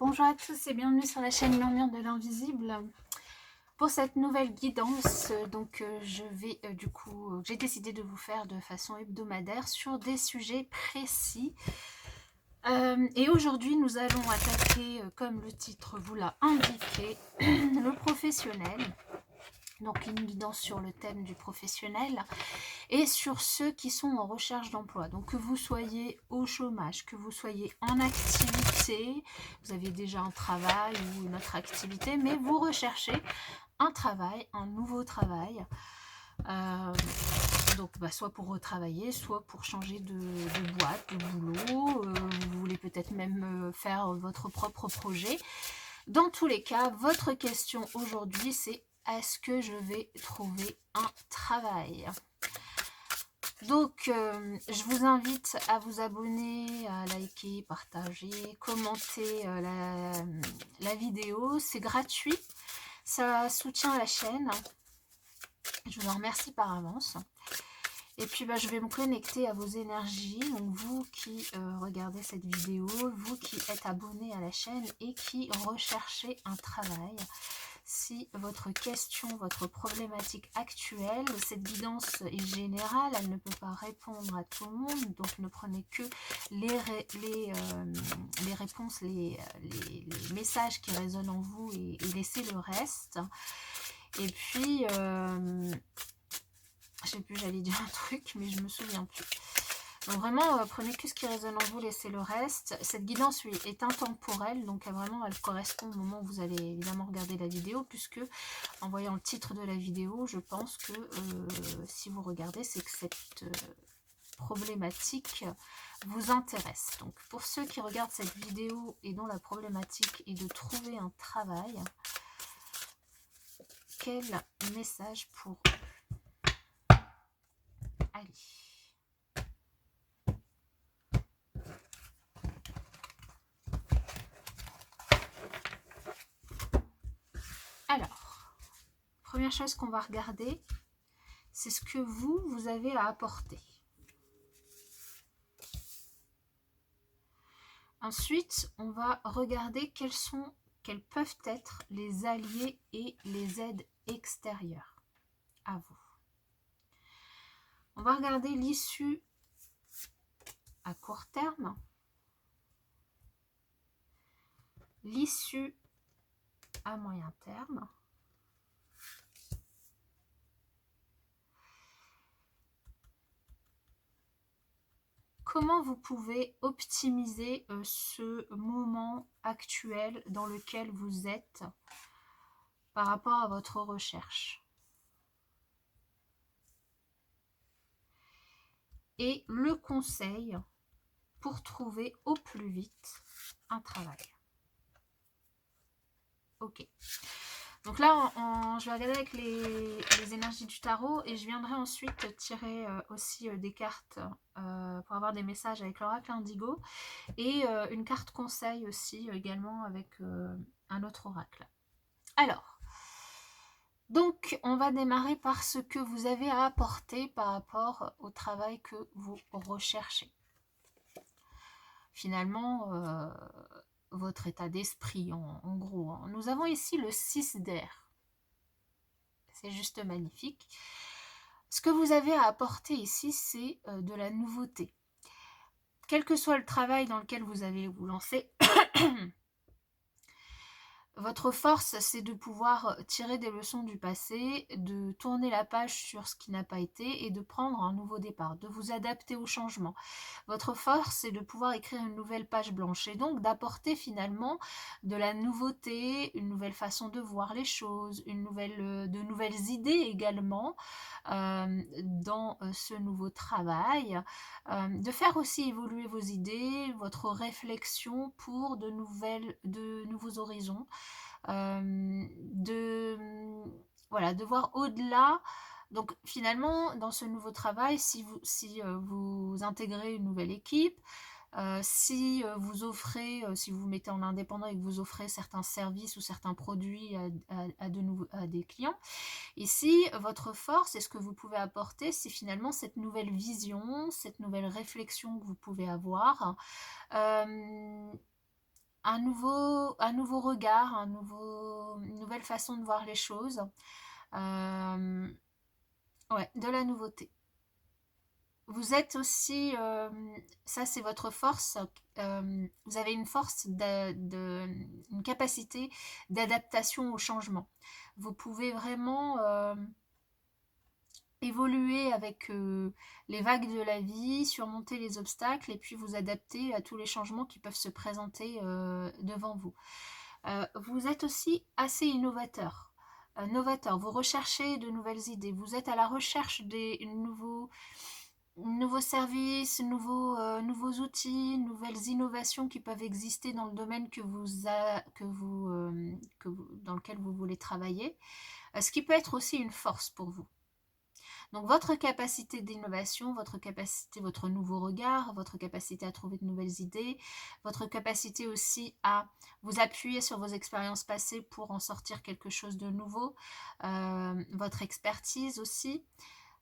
Bonjour à tous et bienvenue sur la chaîne Murmure de l'Invisible. Pour cette nouvelle guidance, j'ai décidé de vous faire de façon hebdomadaire sur des sujets précis. Et aujourd'hui, nous allons attaquer, comme le titre vous l'a indiqué, le professionnel. Donc une guidance sur le thème du professionnel et sur ceux qui sont en recherche d'emploi. Donc que vous soyez au chômage, que vous soyez en activité, vous avez déjà un travail ou une autre activité, mais vous recherchez un travail, un nouveau travail. Donc soit pour retravailler, soit pour changer de boîte, de boulot. Vous voulez peut-être même faire votre propre projet. Dans tous les cas, votre question aujourd'hui, c'est: est-ce que je vais trouver un travail? Donc, je vous invite à vous abonner, à liker, partager, commenter la vidéo. C'est gratuit, ça soutient la chaîne. Je vous en remercie par avance. Et puis, je vais me connecter à vos énergies. Donc, vous qui regardez cette vidéo, vous qui êtes abonnés à la chaîne et qui recherchez un travail. Si votre question, votre problématique actuelle, cette guidance est générale, elle ne peut pas répondre à tout le monde, donc ne prenez que les réponses, les messages qui résonnent en vous et laissez le reste. Et puis, je sais plus, j'allais dire un truc, mais je me souviens plus. Donc vraiment, prenez que ce qui résonne en vous, laissez le reste. Cette guidance, oui, est intemporelle, donc vraiment, elle correspond au moment où vous allez évidemment regarder la vidéo, puisque en voyant le titre de la vidéo, je pense que si vous regardez, c'est que cette problématique vous intéresse. Donc pour ceux qui regardent cette vidéo et dont la problématique est de trouver un travail, quel message pour eux? Allez. Alors, première chose qu'on va regarder, c'est ce que vous avez à apporter. Ensuite, on va regarder quels peuvent être les alliés et les aides extérieures à vous. On va regarder l'issue à court terme, l'issue à moyen terme, comment vous pouvez optimiser ce moment actuel dans lequel vous êtes par rapport à votre recherche. Et le conseil pour trouver au plus vite un travail. Ok. Donc là, je vais regarder avec les énergies du tarot et je viendrai ensuite tirer aussi des cartes pour avoir des messages avec l'oracle indigo et une carte conseil aussi également avec un autre oracle. Alors, donc on va démarrer par ce que vous avez à apporter par rapport au travail que vous recherchez. Finalement, votre état d'esprit en gros. Hein. Nous avons ici le 6 d'air. C'est juste magnifique. Ce que vous avez à apporter ici, c'est de la nouveauté. Quel que soit le travail dans lequel vous allez vous lancer, votre force, c'est de pouvoir tirer des leçons du passé, de tourner la page sur ce qui n'a pas été et de prendre un nouveau départ, de vous adapter au changement. Votre force, c'est de pouvoir écrire une nouvelle page blanche et donc d'apporter finalement de la nouveauté, une nouvelle façon de voir les choses, de nouvelles idées également dans ce nouveau travail, de faire aussi évoluer vos idées, votre réflexion pour de nouveaux horizons. De voir au-delà. Donc finalement, dans ce nouveau travail, si vous intégrez une nouvelle équipe, si vous offrez, si vous vous mettez en indépendant et que vous offrez certains services ou certains produits à des clients, ici, votre force et ce que vous pouvez apporter, c'est finalement cette nouvelle vision, cette nouvelle réflexion que vous pouvez avoir. un nouveau regard, une nouvelle façon de voir les choses. Ouais, de la nouveauté. Vous êtes aussi, ça c'est votre force, vous avez une force, une capacité d'adaptation au changement. Vous pouvez vraiment évoluer avec les vagues de la vie, surmonter les obstacles et puis vous adapter à tous les changements qui peuvent se présenter devant vous. Vous êtes aussi assez innovateur. Novateur, vous recherchez de nouvelles idées, vous êtes à la recherche des nouveaux services, nouveaux outils, nouvelles innovations qui peuvent exister dans le domaine dans lequel vous voulez travailler, ce qui peut être aussi une force pour vous. Donc votre capacité d'innovation, votre capacité, votre nouveau regard, votre capacité à trouver de nouvelles idées, votre capacité aussi à vous appuyer sur vos expériences passées pour en sortir quelque chose de nouveau, votre expertise aussi.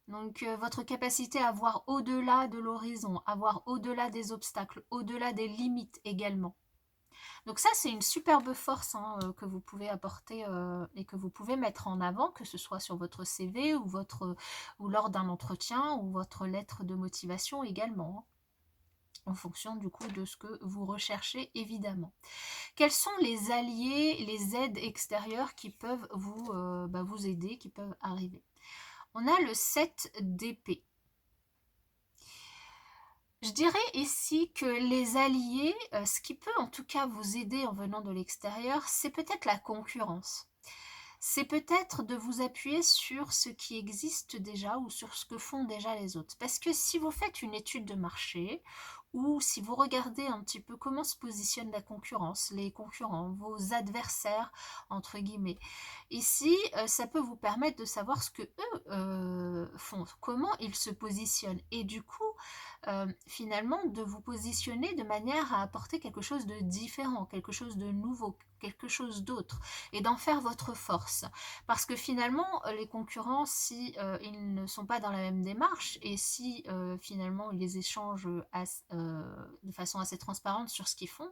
Donc votre capacité à voir au-delà de l'horizon, à voir au-delà des obstacles, au-delà des limites également. Donc ça, c'est une superbe force que vous pouvez apporter et que vous pouvez mettre en avant, que ce soit sur votre CV ou lors d'un entretien ou votre lettre de motivation également, en fonction du coup de ce que vous recherchez évidemment. Quels sont les alliés, les aides extérieures qui peuvent vous aider, qui peuvent arriver? On a le 7 d'épée. Je dirais ici que les alliés, ce qui peut en tout cas vous aider en venant de l'extérieur, c'est peut-être la concurrence. C'est peut-être de vous appuyer sur ce qui existe déjà ou sur ce que font déjà les autres. Parce que si vous faites une étude de marché ou si vous regardez un petit peu comment se positionne la concurrence, les concurrents, vos adversaires, entre guillemets, ici, ça peut vous permettre de savoir ce que eux font, comment ils se positionnent. Et du coup, finalement, de vous positionner de manière à apporter quelque chose de différent, quelque chose de nouveau, quelque chose d'autre, et d'en faire votre force. Parce que finalement, les concurrents, si ils ne sont pas dans la même démarche, et si finalement ils échangent de façon assez transparente sur ce qu'ils font,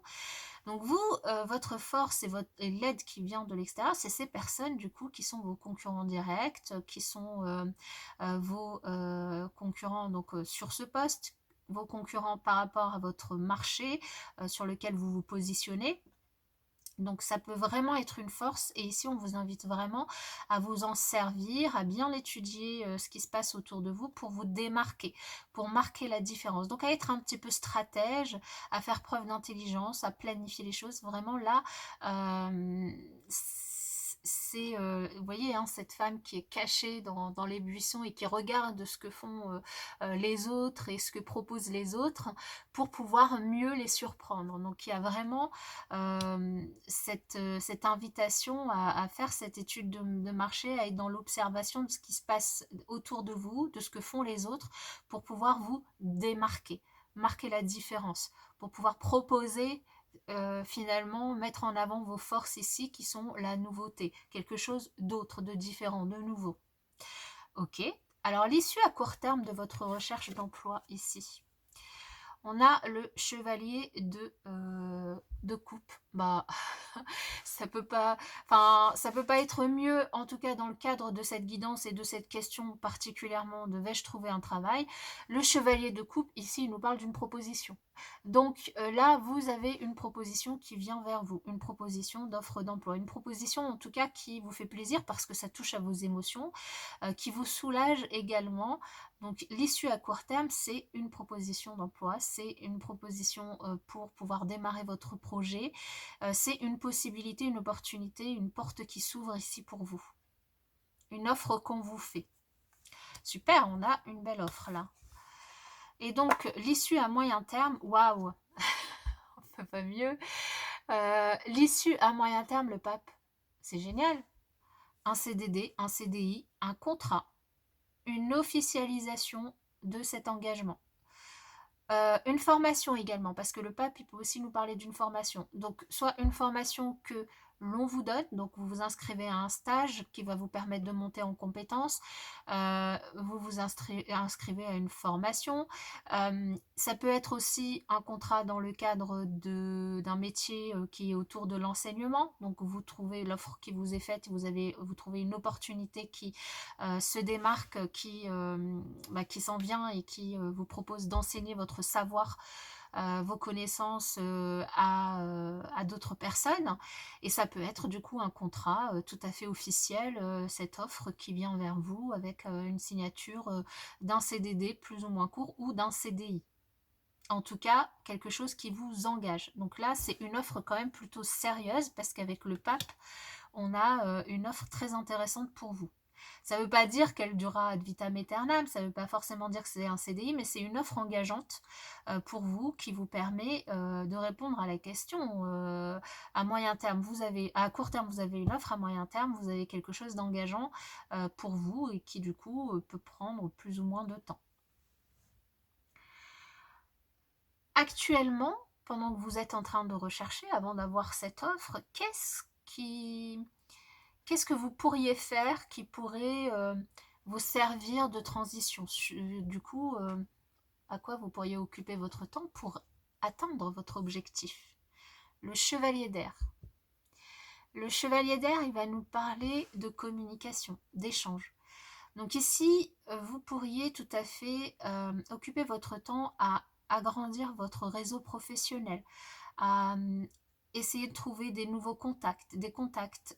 donc vous, votre force et l'aide qui vient de l'extérieur, c'est ces personnes du coup qui sont vos concurrents directs, qui sont vos concurrents donc sur ce poste, vos concurrents par rapport à votre marché sur lequel vous vous positionnez. Donc ça peut vraiment être une force et ici on vous invite vraiment à vous en servir, à bien étudier ce qui se passe autour de vous pour vous démarquer, pour marquer la différence. Donc à être un petit peu stratège, à faire preuve d'intelligence, à planifier les choses. Vraiment là, c'est, vous voyez, cette femme qui est cachée dans les buissons et qui regarde ce que font les autres et ce que proposent les autres pour pouvoir mieux les surprendre. Donc il y a vraiment cette invitation à faire cette étude de marché, à être dans l'observation de ce qui se passe autour de vous, de ce que font les autres, pour pouvoir vous démarquer, marquer la différence, pour pouvoir proposer finalement mettre en avant vos forces ici qui sont la nouveauté, quelque chose d'autre, de différent, de nouveau. Ok, alors l'issue à court terme de votre recherche d'emploi ici. On a le chevalier de coupe. Bah, ça peut pas être mieux, en tout cas dans le cadre de cette guidance et de cette question particulièrement de vais-je trouver un travail. Le chevalier de coupe, ici, il nous parle d'une proposition. Donc là, vous avez une proposition qui vient vers vous, une proposition d'offre d'emploi, une proposition en tout cas qui vous fait plaisir parce que ça touche à vos émotions, qui vous soulage également. Donc l'issue à court terme, c'est une proposition d'emploi, c'est une proposition pour pouvoir démarrer votre projet, c'est une possibilité, une opportunité, une porte qui s'ouvre ici pour vous. Une offre qu'on vous fait. Super, on a une belle offre là. Et donc l'issue à moyen terme, waouh, on peut pas mieux. L'issue à moyen terme, le pape, c'est génial. Un CDD, un CDI, un contrat, une officialisation de cet engagement. Une formation également, parce que le pape, il peut aussi nous parler d'une formation. Donc, soit une formation que l'on vous donne. Donc vous vous inscrivez à un stage qui va vous permettre de monter en compétences, vous vous inscrivez à une formation. Ça peut être aussi un contrat dans le cadre d'un métier qui est autour de l'enseignement. Donc vous trouvez l'offre qui vous est faite, vous trouvez une opportunité qui se démarque, qui s'en vient et qui vous propose d'enseigner votre savoir, vos connaissances à d'autres personnes. Et ça peut être du coup un contrat tout à fait officiel, cette offre qui vient vers vous avec une signature d'un CDD plus ou moins court ou d'un CDI. En tout cas, quelque chose qui vous engage. Donc là, c'est une offre quand même plutôt sérieuse parce qu'avec le pape, on a une offre très intéressante pour vous. Ça ne veut pas dire qu'elle durera ad vitam aeternam, ça ne veut pas forcément dire que c'est un CDI, mais c'est une offre engageante pour vous qui vous permet de répondre à la question. À moyen terme, à court terme, vous avez une offre, à moyen terme, vous avez quelque chose d'engageant pour vous et qui du coup peut prendre plus ou moins de temps. Actuellement, pendant que vous êtes en train de rechercher, avant d'avoir cette offre, qu'est-ce que vous pourriez faire qui pourrait vous servir de transition? Du coup, à quoi vous pourriez occuper votre temps pour atteindre votre objectif? Le chevalier d'air. Le chevalier d'air, il va nous parler de communication, d'échange. Donc ici, vous pourriez tout à fait occuper votre temps à agrandir votre réseau professionnel, à essayer de trouver des nouveaux contacts, des contacts,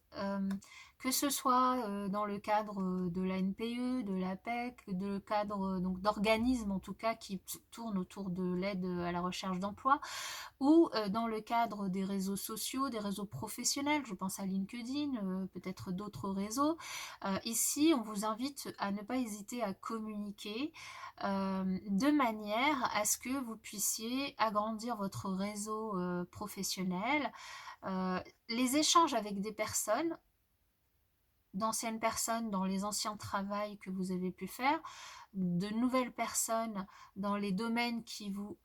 que ce soit dans le cadre de la NPE, de l'APEC, de le cadre donc d'organismes en tout cas qui tournent autour de l'aide à la recherche d'emploi, ou dans le cadre des réseaux sociaux, des réseaux professionnels, je pense à LinkedIn, peut-être d'autres réseaux. Ici, on vous invite à ne pas hésiter à communiquer de manière à ce que vous puissiez agrandir votre réseau professionnel. Les échanges avec des personnes, d'anciennes personnes dans les anciens travails que vous avez pu faire, de nouvelles personnes dans les domaines qui vous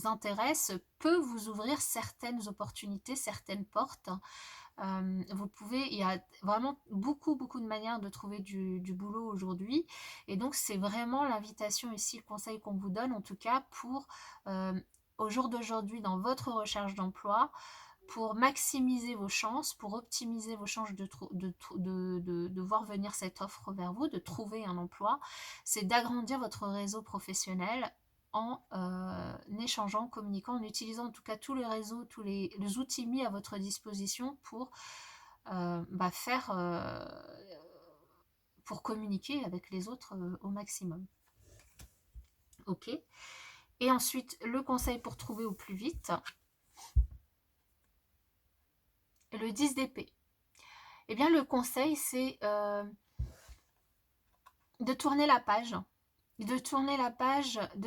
intéressent, peut vous ouvrir certaines opportunités, certaines portes. Il y a vraiment beaucoup de manières de trouver du boulot aujourd'hui, et donc c'est vraiment l'invitation ici, le conseil qu'on vous donne en tout cas pour au jour d'aujourd'hui dans votre recherche d'emploi, pour maximiser vos chances, pour optimiser vos chances de voir venir cette offre vers vous, de trouver un emploi, c'est d'agrandir votre réseau professionnel en échangeant, en communiquant, en utilisant en tout cas tous les réseaux, tous les outils mis à votre disposition pour communiquer avec les autres au maximum. Ok. Et ensuite, le conseil pour trouver au plus vite, le 10 d'épée. Eh bien, le conseil, c'est de tourner la page, de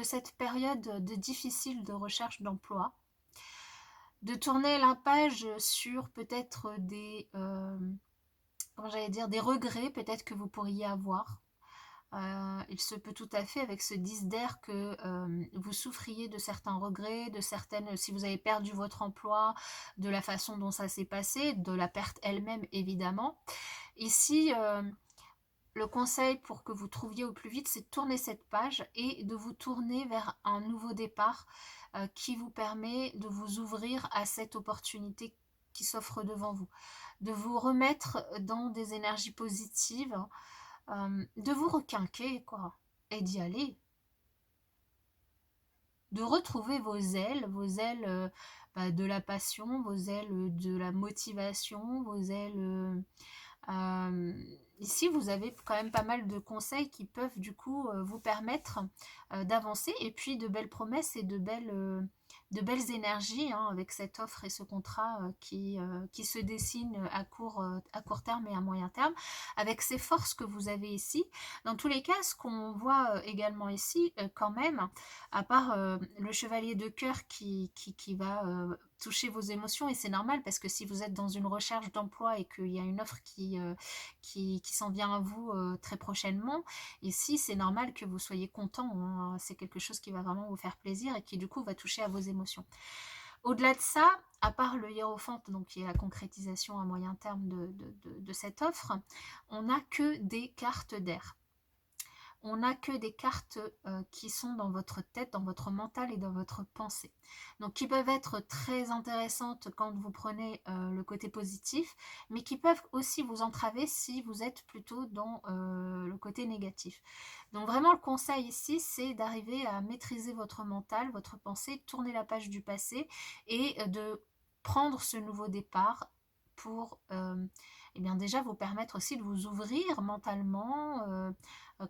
cette période difficile de recherche d'emploi, de tourner la page sur peut-être des regrets peut-être que vous pourriez avoir. Il se peut tout à fait avec ce 10 d'air que vous souffriez de certains regrets, si vous avez perdu votre emploi, de la façon dont ça s'est passé, de la perte elle-même évidemment. Ici, le conseil pour que vous trouviez au plus vite, c'est de tourner cette page et de vous tourner vers un nouveau départ qui vous permet de vous ouvrir à cette opportunité qui s'offre devant vous, de vous remettre dans des énergies positives, de vous requinquer, quoi, et d'y aller. De retrouver vos ailes de la passion, vos ailes de la motivation, vos ailes... ici, vous avez quand même pas mal de conseils qui peuvent du coup vous permettre d'avancer, et puis de belles promesses et de belles énergies avec cette offre et ce contrat qui se dessine à court terme et à moyen terme, avec ces forces que vous avez ici. Dans tous les cas, ce qu'on voit également ici, quand même, à part le chevalier de cœur qui va toucher vos émotions, et c'est normal parce que si vous êtes dans une recherche d'emploi et qu'il y a une offre qui s'en vient à vous très prochainement, ici c'est normal que vous soyez content, c'est quelque chose qui va vraiment vous faire plaisir et qui du coup va toucher à vos émotions. Au-delà de ça, à part le hiérophante, donc qui est la concrétisation à moyen terme de cette offre, on n'a que des cartes d'air. On n'a que des cartes qui sont dans votre tête, dans votre mental et dans votre pensée. Donc qui peuvent être très intéressantes quand vous prenez le côté positif, mais qui peuvent aussi vous entraver si vous êtes plutôt dans le côté négatif. Donc vraiment le conseil ici, c'est d'arriver à maîtriser votre mental, votre pensée, tourner la page du passé et de prendre ce nouveau départ pour eh bien déjà vous permettre aussi de vous ouvrir mentalement,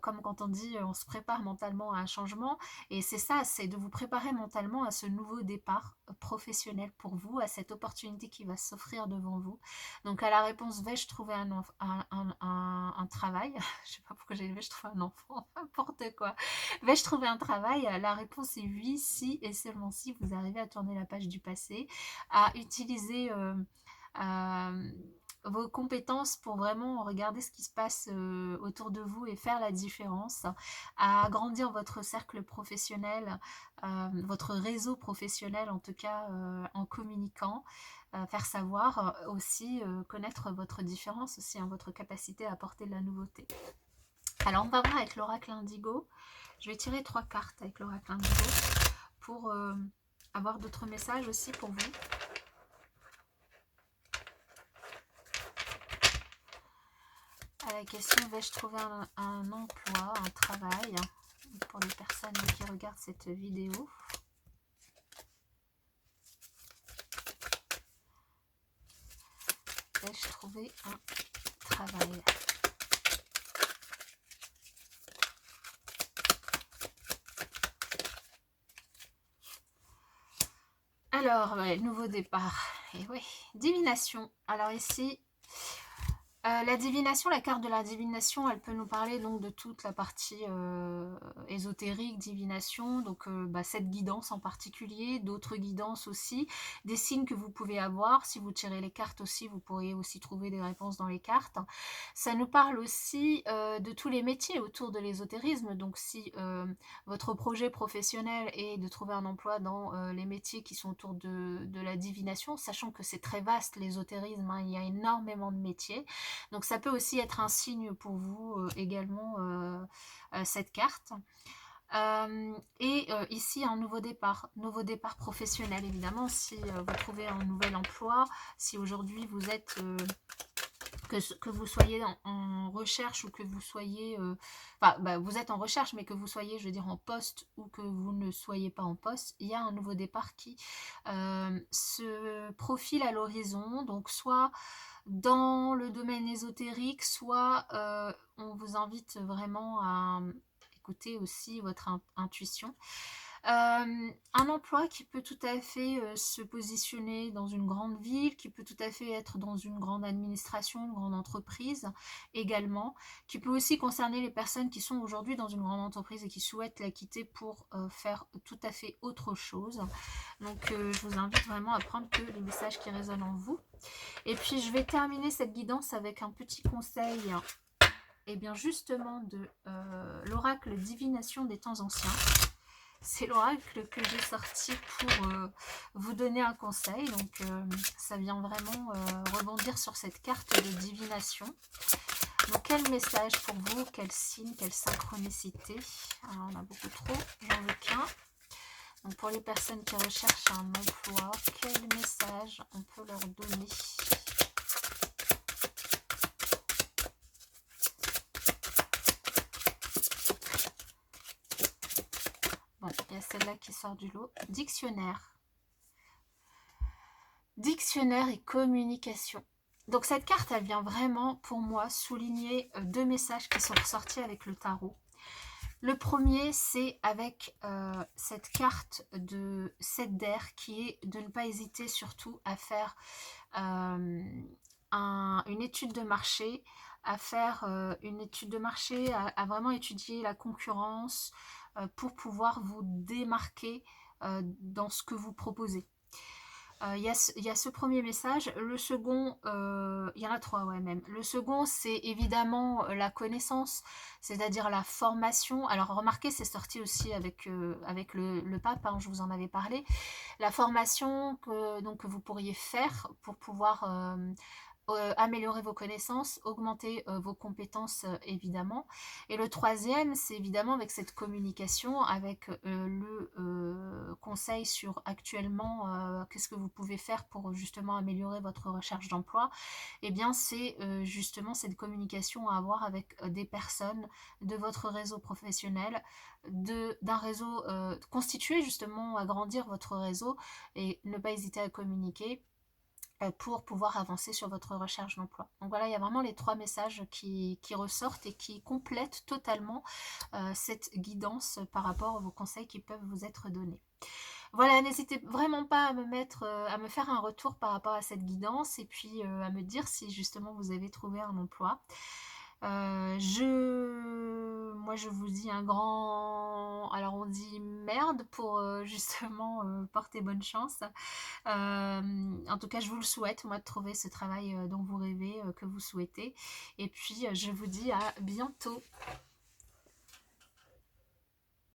comme quand on dit on se prépare mentalement à un changement, et c'est ça, c'est de vous préparer mentalement à ce nouveau départ professionnel pour vous, à cette opportunité qui va s'offrir devant vous. Donc à la réponse vais-je trouver un travail je sais pas pourquoi j'ai vais-je trouver un enfant, n'importe quoi, vais-je trouver un travail, la réponse est oui, si et seulement si vous arrivez à tourner la page du passé, à utiliser euh, vos compétences pour vraiment regarder ce qui se passe autour de vous et faire la différence, à agrandir votre cercle professionnel, votre réseau professionnel en tout cas en communiquant, faire savoir aussi, connaître votre différence aussi, hein, votre capacité à apporter de la nouveauté. Alors on va voir avec l'oracle indigo, je vais tirer 3 cartes avec l'oracle indigo pour avoir d'autres messages aussi pour vous. À la question vais-je trouver un emploi, un travail, pour les personnes qui regardent cette vidéo. Vais-je trouver un travail? Alors, ouais, nouveau départ. Et oui, divination. Alors ici, la divination, la carte de la divination, elle peut nous parler donc de toute la partie ésotérique, divination, donc cette guidance en particulier, d'autres guidances aussi, des signes que vous pouvez avoir. Si vous tirez les cartes aussi, vous pourriez aussi trouver des réponses dans les cartes. Ça nous parle aussi de tous les métiers autour de l'ésotérisme, donc si votre projet professionnel est de trouver un emploi dans les métiers qui sont autour de la divination, sachant que c'est très vaste l'ésotérisme, hein, il y a énormément de métiers. Donc ça peut aussi être un signe pour vous également, cette carte. Ici un nouveau départ professionnel évidemment, si vous trouvez un nouvel emploi, si aujourd'hui vous êtes que vous soyez en recherche ou que vous soyez vous êtes en recherche, mais que vous soyez, je veux dire, en poste ou que vous ne soyez pas en poste, il y a un nouveau départ qui se profile à l'horizon. Donc soit dans le domaine ésotérique, soit on vous invite vraiment à écouter aussi votre intuition. Un emploi qui peut tout à fait se positionner dans une grande ville, qui peut tout à fait être dans une grande administration, une grande entreprise également, qui peut aussi concerner les personnes qui sont aujourd'hui dans une grande entreprise et qui souhaitent la quitter pour faire tout à fait autre chose. Donc je vous invite vraiment à prendre que les messages qui résonnent en vous. Et puis je vais terminer cette guidance avec un petit conseil, et bien justement de l'oracle divination des temps anciens. C'est l'oracle que j'ai sorti pour vous donner un conseil. Donc ça vient vraiment rebondir sur cette carte de divination. Donc quel message pour vous, quel signe, quelle synchronicité? Alors, on a beaucoup trop, j'en veux qu'un. Donc pour les personnes qui recherchent un emploi, quel message on peut leur donner? Bon, il y a celle-là qui sort du lot. Dictionnaire. Dictionnaire et communication. Donc cette carte, elle vient vraiment, pour moi, souligner 2 messages qui sont ressortis avec le tarot. Le premier, c'est avec cette carte de 7 d'air qui est de ne pas hésiter surtout à faire une étude de marché, à faire une étude de marché, à vraiment étudier la concurrence pour pouvoir vous démarquer dans ce que vous proposez. Il y a ce premier message. Le second, il y en a trois, ouais, même. Le second, c'est évidemment la connaissance, c'est-à-dire la formation. Alors, remarquez, c'est sorti aussi avec le pape, hein, je vous en avais parlé. La formation que vous pourriez faire pour pouvoir améliorer vos connaissances, augmenter vos compétences évidemment. Et le troisième, c'est évidemment avec cette communication, avec le conseil sur actuellement qu'est-ce que vous pouvez faire pour justement améliorer votre recherche d'emploi. Et bien c'est justement cette communication à avoir avec des personnes de votre réseau professionnel, d'un réseau constitué justement, agrandir votre réseau et ne pas hésiter à communiquer pour pouvoir avancer sur votre recherche d'emploi. Donc voilà, il y a vraiment les trois messages qui ressortent et qui complètent totalement cette guidance par rapport aux conseils qui peuvent vous être donnés. Voilà, n'hésitez vraiment pas à à me faire un retour par rapport à cette guidance et puis à me dire si justement vous avez trouvé un emploi. Moi, je vous dis un grand... Alors, on dit merde pour justement porter bonne chance. En tout cas, je vous le souhaite, moi, de trouver ce travail dont vous rêvez, que vous souhaitez. Et puis, je vous dis à bientôt.